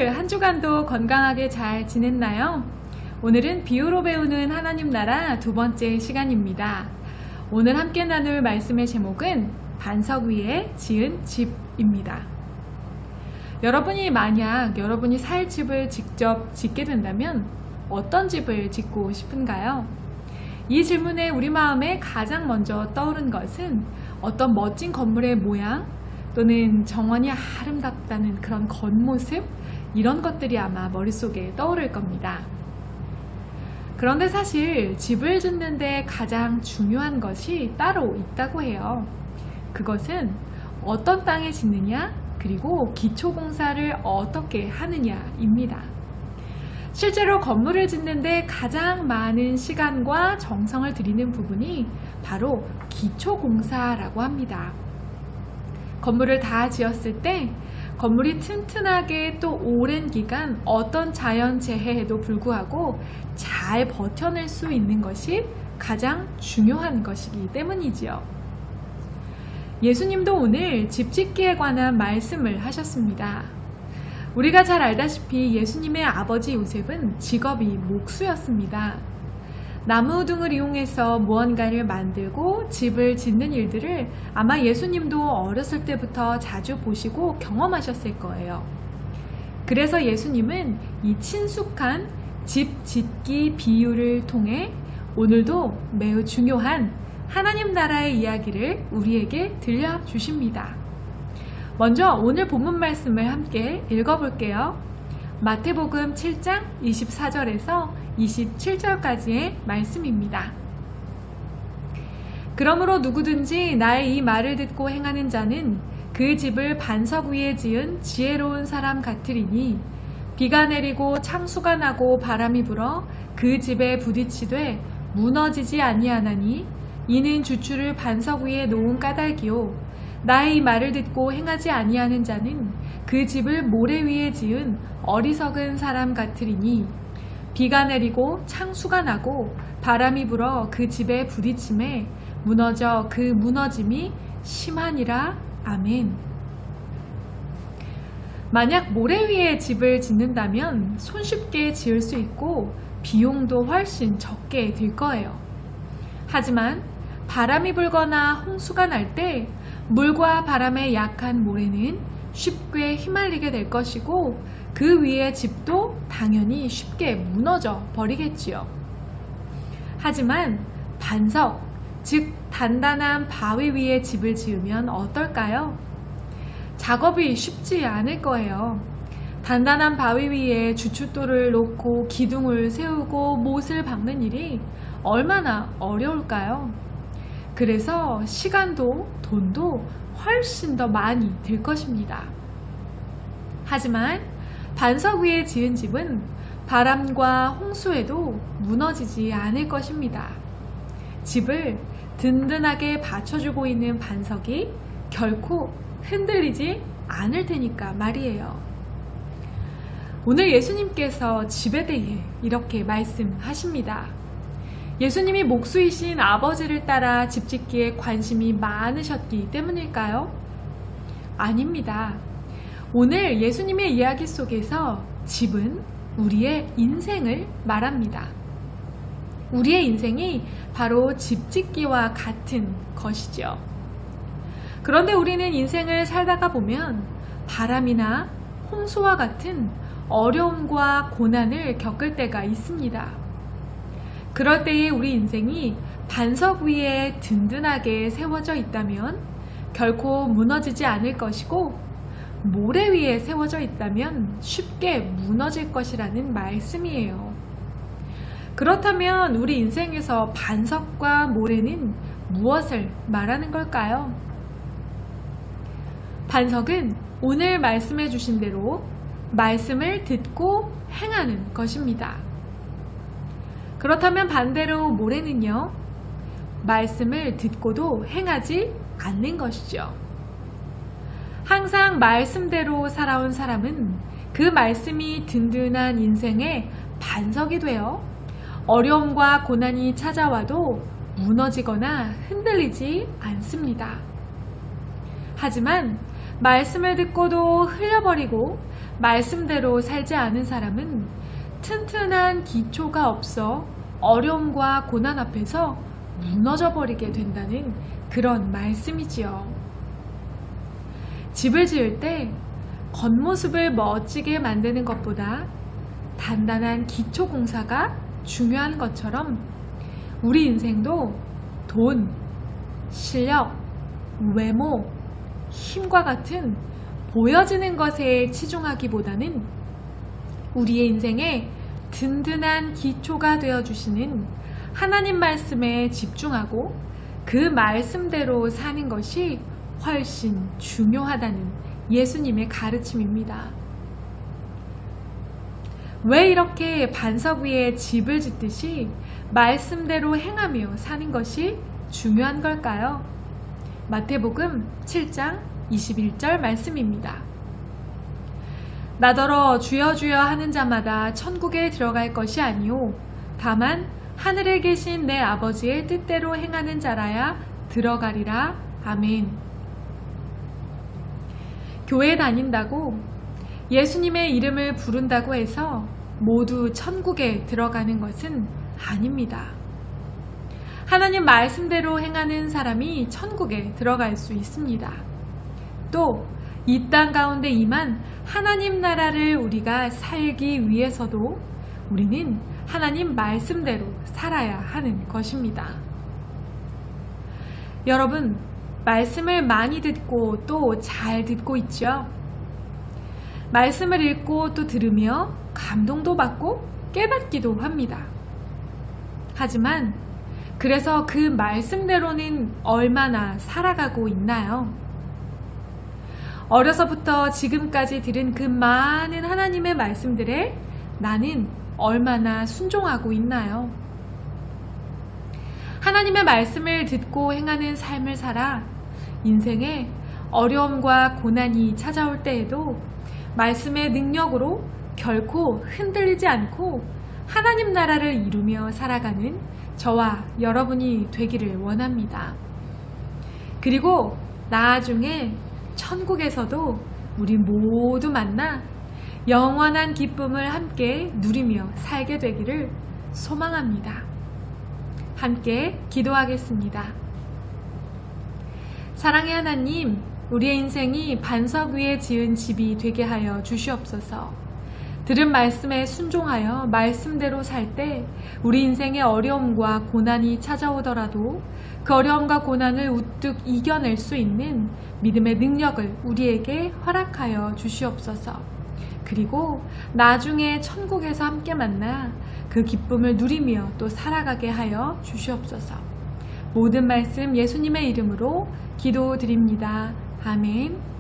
여러분들 한 주간도 건강하게 잘 지냈나요? 오늘은 비유로 배우는 하나님 나라 두 번째 시간입니다. 오늘 함께 나눌 말씀의 제목은 반석 위에 지은 집입니다. 만약 여러분이 살 집을 직접 짓게 된다면 어떤 집을 짓고 싶은가요? 이 질문에 우리 마음에 가장 먼저 떠오른 것은 어떤 멋진 건물의 모양 또는 정원이 아름답다는 그런 겉모습, 이런 것들이 아마 머릿속에 떠오를 겁니다. 그런데 사실 집을 짓는데 가장 중요한 것이 따로 있다고 해요. 그것은 어떤 땅에 짓느냐, 그리고 기초공사를 어떻게 하느냐입니다. 실제로 건물을 짓는데 가장 많은 시간과 정성을 들이는 부분이 바로 기초공사라고 합니다. 건물을 다 지었을 때 건물이 튼튼하게 또 오랜 기간 어떤 자연재해에도 불구하고 잘 버텨낼 수 있는 것이 가장 중요한 것이기 때문이지요. 예수님도 오늘 집 짓기에 관한 말씀을 하셨습니다. 우리가 잘 알다시피 예수님의 아버지 요셉은 직업이 목수였습니다. 나무 등을 이용해서 무언가를 만들고 집을 짓는 일들을 아마 예수님도 어렸을 때부터 자주 보시고 경험하셨을 거예요. 그래서 예수님은 이 친숙한 집 짓기 비유를 통해 오늘도 매우 중요한 하나님 나라의 이야기를 우리에게 들려주십니다. 먼저 오늘 본문 말씀을 함께 읽어볼게요. 마태복음 7장 24절에서 27절까지의 말씀입니다. 그러므로 누구든지 나의 이 말을 듣고 행하는 자는 그 집을 반석 위에 지은 지혜로운 사람 같으리니 비가 내리고 창수가 나고 바람이 불어 그 집에 부딪히되 무너지지 아니하나니 이는 주추를 반석 위에 놓은 까닭이요 나의 이 말을 듣고 행하지 아니하는 자는 그 집을 모래 위에 지은 어리석은 사람 같으리니 비가 내리고 창수가 나고 바람이 불어 그 집에 부딪힘에 무너져 그 무너짐이 심하니라. 아멘. 만약 모래 위에 집을 짓는다면 손쉽게 지을 수 있고 비용도 훨씬 적게 들 거예요. 하지만 바람이 불거나 홍수가 날 때 물과 바람에 약한 모래는 쉽게 휘말리게 될 것이고 그 위에 집도 당연히 쉽게 무너져 버리겠지요. 하지만 반석, 즉 단단한 바위 위에 집을 지으면 어떨까요? 작업이 쉽지 않을 거예요. 단단한 바위 위에 주춧돌을 놓고 기둥을 세우고 못을 박는 일이 얼마나 어려울까요? 그래서 시간도 돈도 훨씬 더 많이 들 것입니다. 하지만 반석 위에 지은 집은 바람과 홍수에도 무너지지 않을 것입니다. 집을 든든하게 받쳐주고 있는 반석이 결코 흔들리지 않을 테니까 말이에요. 오늘 예수님께서 집에 대해 이렇게 말씀하십니다. 예수님이 목수이신 아버지를 따라 집 짓기에 관심이 많으셨기 때문일까요? 아닙니다. 오늘 예수님의 이야기 속에서 집은 우리의 인생을 말합니다. 우리의 인생이 바로 집 짓기와 같은 것이죠. 그런데 우리는 인생을 살다가 보면 바람이나 홍수와 같은 어려움과 고난을 겪을 때가 있습니다. 그럴 때에 우리 인생이 반석 위에 든든하게 세워져 있다면 결코 무너지지 않을 것이고 모래 위에 세워져 있다면 쉽게 무너질 것이라는 말씀이에요. 그렇다면 우리 인생에서 반석과 모래는 무엇을 말하는 걸까요? 반석은 오늘 말씀해 주신 대로 말씀을 듣고 행하는 것입니다. 그렇다면 반대로 모래는요, 말씀을 듣고도 행하지 않는 것이죠. 항상 말씀대로 살아온 사람은 그 말씀이 든든한 인생의 반석이 되어 어려움과 고난이 찾아와도 무너지거나 흔들리지 않습니다. 하지만 말씀을 듣고도 흘려버리고 말씀대로 살지 않은 사람은 튼튼한 기초가 없어 어려움과 고난 앞에서 무너져 버리게 된다는 그런 말씀이지요. 집을 지을 때 겉모습을 멋지게 만드는 것보다 단단한 기초 공사가 중요한 것처럼 우리 인생도 돈, 실력, 외모, 힘과 같은 보여지는 것에 치중하기보다는 우리의 인생에 든든한 기초가 되어주시는 하나님 말씀에 집중하고 그 말씀대로 사는 것이 훨씬 중요하다는 예수님의 가르침입니다. 왜 이렇게 반석 위에 집을 짓듯이 말씀대로 행하며 사는 것이 중요한 걸까요? 마태복음 7장 21절 말씀입니다. 나더러 주여 주여 하는 자마다 천국에 들어갈 것이 아니요 다만 하늘에 계신 내 아버지의 뜻대로 행하는 자라야 들어가리라. 아멘. 교회 다닌다고 예수님의 이름을 부른다고 해서 모두 천국에 들어가는 것은 아닙니다. 하나님 말씀대로 행하는 사람이 천국에 들어갈 수 있습니다. 또 이 땅 가운데 임한 하나님 나라를 우리가 살기 위해서도 우리는 하나님 말씀대로 살아야 하는 것입니다. 여러분, 말씀을 많이 듣고 또 잘 듣고 있죠? 말씀을 읽고 또 들으며 감동도 받고 깨닫기도 합니다. 하지만 그래서 그 말씀대로는 얼마나 살아가고 있나요? 어려서부터 지금까지 들은 그 많은 하나님의 말씀들에 나는 얼마나 순종하고 있나요? 하나님의 말씀을 듣고 행하는 삶을 살아 인생에 어려움과 고난이 찾아올 때에도 말씀의 능력으로 결코 흔들리지 않고 하나님 나라를 이루며 살아가는 저와 여러분이 되기를 원합니다. 그리고 나중에 천국에서도 우리 모두 만나 영원한 기쁨을 함께 누리며 살게 되기를 소망합니다. 함께 기도하겠습니다. 사랑의 하나님, 우리의 인생이 반석 위에 지은 집이 되게 하여 주시옵소서. 들은 말씀에 순종하여 말씀대로 살 때 우리 인생의 어려움과 고난이 찾아오더라도 그 어려움과 고난을 우뚝 이겨낼 수 있는 믿음의 능력을 우리에게 허락하여 주시옵소서. 그리고 나중에 천국에서 함께 만나 그 기쁨을 누리며 또 살아가게 하여 주시옵소서. 모든 말씀 예수님의 이름으로 기도드립니다. 아멘.